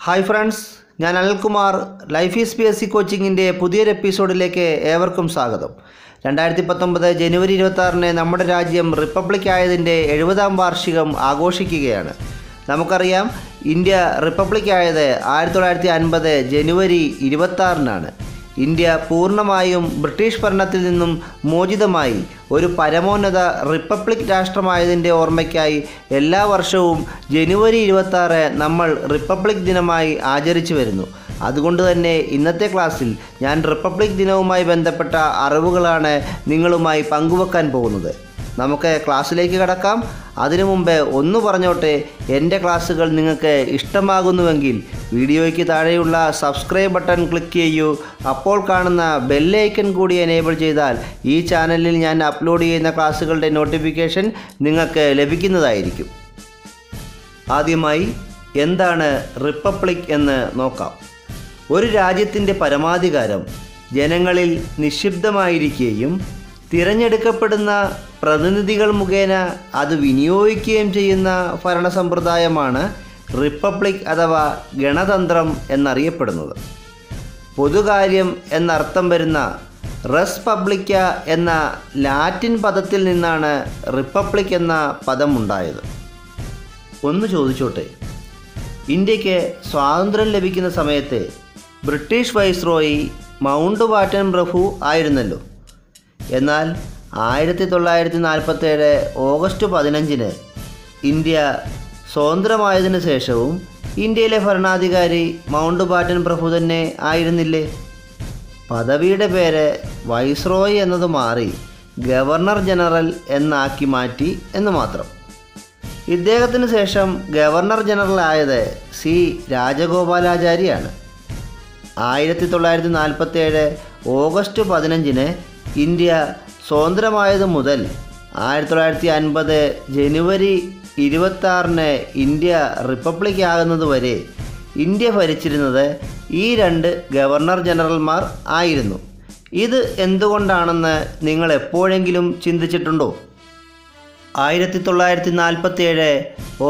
Hi friends, ഞാൻ Anilkumar. Life is PSC കോച്ചിങ്ങിൻ്റെ പുതിയൊരു എപ്പിസോഡിലേക്ക് ഏവർക്കും സ്വാഗതം. 2019 ജനുവരി 26 നമ്മുടെ രാജ്യം റിപ്പബ്ലിക് ആയതിൻ്റെ 70ാം വാർഷികം ആഘോഷിക്കുകയാണ്. നമുക്കറിയാം, ഇന്ത്യ റിപ്പബ്ലിക് ആയത് 1950 ജനുവരി 26 ഇന്ത്യ പൂർണ്ണമായും ബ്രിട്ടീഷ് ഭരണത്തിൽ നിന്നും മോചിതമായി ഒരു പരമോന്നത റിപ്പബ്ലിക് രാഷ്ട്രമായതിൻ്റെ ഓർമ്മയ്ക്കായി എല്ലാ വർഷവും ജനുവരി 26 നമ്മൾ റിപ്പബ്ലിക് ദിനമായി ആചരിച്ചു വരുന്നു. അതുകൊണ്ട് തന്നെ ഇന്നത്തെ ക്ലാസ്സിൽ ഞാൻ റിപ്പബ്ലിക് ദിനവുമായി ബന്ധപ്പെട്ട അറിവുകളാണ് നിങ്ങളുമായി പങ്കുവെക്കാൻ പോകുന്നത്. നമുക്ക് ക്ലാസ്സിലേക്ക് കടക്കാം. അതിനു മുമ്പ് ഒന്ന് പറഞ്ഞോട്ടെ, എൻ്റെ ക്ലാസ്സുകൾ നിങ്ങൾക്ക് ഇഷ്ടമാകുന്നുവെങ്കിൽ വീഡിയോയ്ക്ക് താഴെയുള്ള സബ്സ്ക്രൈബ് ബട്ടൺ ക്ലിക്ക് ചെയ്യൂ. അപ്പോൾ കാണുന്ന ബെല്ലൈക്കൺ കൂടി എനേബിൾ ചെയ്താൽ ഈ ചാനലിൽ ഞാൻ അപ്ലോഡ് ചെയ്യുന്ന ക്ലാസ്സുകളുടെ നോട്ടിഫിക്കേഷൻ നിങ്ങൾക്ക് ലഭിക്കുന്നതായിരിക്കും. ആദ്യമായി എന്താണ് റിപ്പബ്ലിക് എന്ന് നോക്കാം. ഒരു രാജ്യത്തിൻ്റെ പരമാധികാരം ജനങ്ങളിൽ നിക്ഷിപ്തമായിരിക്കുകയും തിരഞ്ഞെടുക്കപ്പെടുന്ന പ്രതിനിധികൾ മുഖേന അത് വിനിയോഗിക്കുകയും ചെയ്യുന്ന ഭരണസമ്പ്രദായമാണ് റിപ്പബ്ലിക് അഥവാ ഗണതന്ത്രം എന്നറിയപ്പെടുന്നത്. പൊതുകാര്യം എന്നർത്ഥം വരുന്ന റെസ് പബ്ലിക്ക എന്ന ലാറ്റിൻ പദത്തിൽ നിന്നാണ് റിപ്പബ്ലിക് എന്ന പദമുണ്ടായത്. ഒന്ന് ചോദിച്ചോട്ടെ, ഇന്ത്യക്ക് സ്വാതന്ത്ര്യം ലഭിക്കുന്ന സമയത്ത് ബ്രിട്ടീഷ് വൈസ്രോയി മൗണ്ട് ബാറ്റൻ പ്രഭു ആയിരുന്നല്ലോ. എന്നാൽ 1947 ഓഗസ്റ്റ് 15 ഇന്ത്യ സ്വതന്ത്രമായതിനു ശേഷവും ഇന്ത്യയിലെ ഭരണാധികാരി മൗണ്ട് ബാറ്റൻ പ്രഭു തന്നെ ആയിരുന്നില്ലേ? പദവിയുടെ പേര് വൈസ്രോയി എന്നത് മാറി ഗവർണർ ജനറൽ എന്നാക്കി മാറ്റി എന്ന് മാത്രം. ഇദ്ദേഹത്തിന് ശേഷം ഗവർണർ ജനറൽ ആയത് സി രാജഗോപാലാചാരിയാണ്. 1947 ഓഗസ്റ്റ് 15 ഇന്ത്യ സ്വതന്ത്രമായത് മുതൽ 1950 ജനുവരി 26 ഇന്ത്യ റിപ്പബ്ലിക് ആകുന്നതുവരെ ഇന്ത്യ ഭരിച്ചിരുന്നത് ഈ രണ്ട് ഗവർണർ ജനറൽമാർ ആയിരുന്നു. ഇത് എന്തുകൊണ്ടാണെന്ന് നിങ്ങൾ എപ്പോഴെങ്കിലും ചിന്തിച്ചിട്ടുണ്ടോ? 1947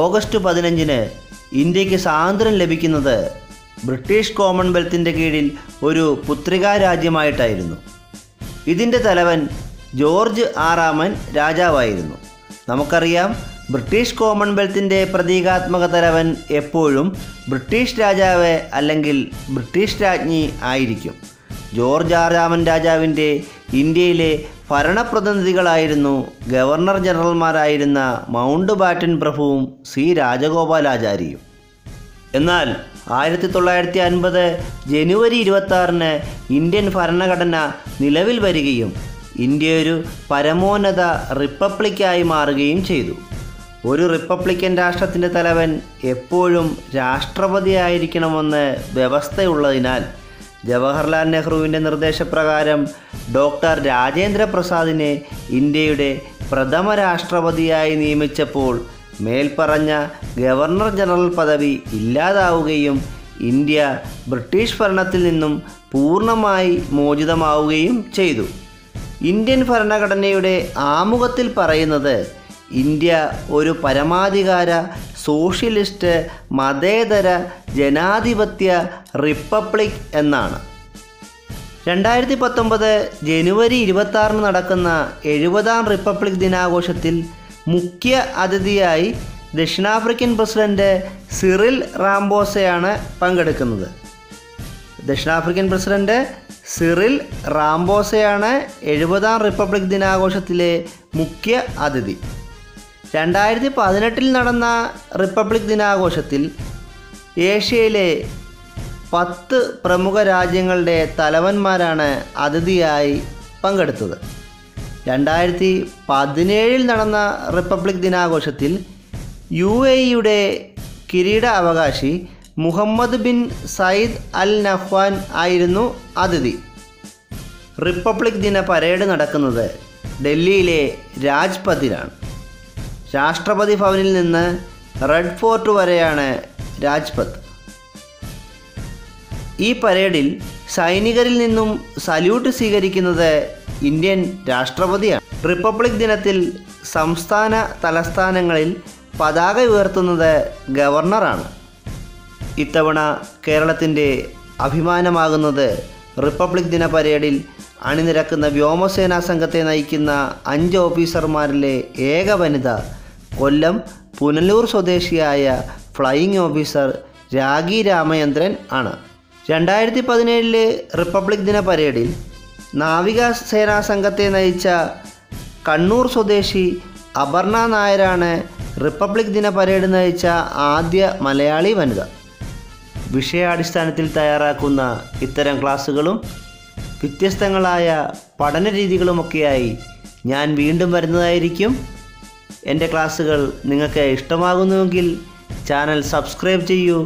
ഓഗസ്റ്റ് 15 ഇന്ത്യക്ക് സ്വാതന്ത്ര്യം ലഭിക്കുന്നത് ബ്രിട്ടീഷ് കോമൺവെൽത്തിൻ്റെ കീഴിൽ ഒരു പുത്രികാ രാജ്യമായിട്ടായിരുന്നു. ഇതിൻ്റെ തലവൻ ജോർജ് ആറാമൻ രാജാവായിരുന്നു. നമുക്കറിയാം, ബ്രിട്ടീഷ് കോമൺവെൽത്തിൻ്റെ പ്രതീകാത്മക തലവൻ എപ്പോഴും ബ്രിട്ടീഷ് രാജാവ് അല്ലെങ്കിൽ ബ്രിട്ടീഷ് രാജ്ഞി ആയിരിക്കും. ജോർജ് ആറാമൻ രാജാവിൻ്റെ ഇന്ത്യയിലെ ഭരണപ്രതിനിധികളായിരുന്നു ഗവർണർ ജനറൽമാരായിരുന്ന മൗണ്ട് ബാറ്റൻ പ്രഭുവും സി രാജഗോപാലാചാരിയും. എന്നാൽ 1950 ജനുവരി 26 ഇന്ത്യൻ ഭരണഘടന നിലവിൽ വരികയും ഇന്ത്യ ഒരു പരമോന്നത റിപ്പബ്ലിക്കായി മാറുകയും ചെയ്തു. ഒരു റിപ്പബ്ലിക്കൻ രാഷ്ട്രത്തിൻ്റെ തലവൻ എപ്പോഴും രാഷ്ട്രപതിയായിരിക്കണമെന്ന് വ്യവസ്ഥയുള്ളതിനാൽ ജവഹർലാൽ നെഹ്റുവിൻ്റെ നിർദ്ദേശപ്രകാരം ഡോക്ടർ രാജേന്ദ്ര പ്രസാദിനെ ഇന്ത്യയുടെ പ്രഥമ രാഷ്ട്രപതിയായി നിയമിച്ചപ്പോൾ മേൽപ്പറഞ്ഞ ഗവർണർ ജനറൽ പദവി ഇല്ലാതാവുകയും ഇന്ത്യ ബ്രിട്ടീഷ് ഭരണത്തിൽ നിന്നും പൂർണ്ണമായി മോചിതമാവുകയും ചെയ്തു. ഇന്ത്യൻ ഭരണഘടനയുടെ ആമുഖത്തിൽ പറയുന്നത് ഇന്ത്യ ഒരു പരമാധികാര സോഷ്യലിസ്റ്റ് മതേതര ജനാധിപത്യ റിപ്പബ്ലിക് എന്നാണ്. 2019 ജനുവരി 26 നടക്കുന്ന 70ാം റിപ്പബ്ലിക് ദിനാഘോഷത്തിൽ മുഖ്യ അതിഥിയായി ദക്ഷിണാഫ്രിക്കൻ പ്രസിഡന്റ് സിറിൽ റാംപോസയാണ് പങ്കെടുക്കുന്നത്. ദക്ഷിണാഫ്രിക്കൻ പ്രസിഡന്റ് സിറിൽ റാംപോസയാണ് 70ാം റിപ്പബ്ലിക് ദിനാഘോഷത്തിലെ മുഖ്യ അതിഥി. 2018 നടന്ന റിപ്പബ്ലിക് ദിനാഘോഷത്തിൽ ഏഷ്യയിലെ 10 പ്രമുഖ രാജ്യങ്ങളുടെ തലവന്മാരാണ് അതിഥിയായി പങ്കെടുത്തത്. 2017 നടന്ന റിപ്പബ്ലിക് ദിനാഘോഷത്തിൽ UAEയുടെ കിരീട അവകാശി Mohammed bin Zayed Al Nahyan ആയിരുന്നു അതിഥി. റിപ്പബ്ലിക് ദിന പരേഡ് നടക്കുന്നത് ഡൽഹിയിലെ രാജ്പഥിലാണ്. രാഷ്ട്രപതി ഭവനിൽ നിന്ന് റെഡ് ഫോർട്ട് വരെയാണ് രാജ്പഥ്. ഈ പരേഡിൽ സൈനികരിൽ നിന്നും സല്യൂട്ട് സ്വീകരിക്കുന്നത് ഇന്ത്യൻ രാഷ്ട്രപതിയാണ്. റിപ്പബ്ലിക് ദിനത്തിൽ സംസ്ഥാന തലസ്ഥാനങ്ങളിൽ പതാക ഉയർത്തുന്നത് ഗവർണറാണ്. ഇത്തവണ കേരളത്തിൻ്റെ അഭിമാനമാകുന്നത് റിപ്പബ്ലിക് ദിന പരേഡിൽ അണിനിരക്കുന്ന വ്യോമസേനാ സംഘത്തെ നയിക്കുന്ന 5 ഓഫീസർമാരിലെ ഏക വനിത കൊല്ലം പുനലൂർ സ്വദേശിയായ ഫ്ലൈയിങ് ഓഫീസർ രാഗി രാമചന്ദ്രൻ ആണ്. 2017 റിപ്പബ്ലിക് ദിന പരേഡിൽ നാവികസേനാ സംഘത്തെ നയിച്ച കണ്ണൂർ സ്വദേശി അപർണ നായരാണ് റിപ്പബ്ലിക് ദിന പരേഡ് നയിച്ച ആദ്യ മലയാളി വനിത. വിഷയാടിസ്ഥാനത്തിൽ തയ്യാറാക്കുന്ന ഇത്തരം ക്ലാസ്സുകളും വ്യത്യസ്തങ്ങളായ പഠന രീതികളുമൊക്കെയായി ഞാൻ വീണ്ടും വരുന്നതായിരിക്കും. എൻ്റെ ക്ലാസ്സുകൾ നിങ്ങൾക്ക് ഇഷ്ടമാകുന്നുവെങ്കിൽ ചാനൽ സബ്സ്ക്രൈബ് ചെയ്യൂ,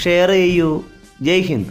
ഷെയർ ചെയ്യൂ. ജയ് ഹിന്ദ്.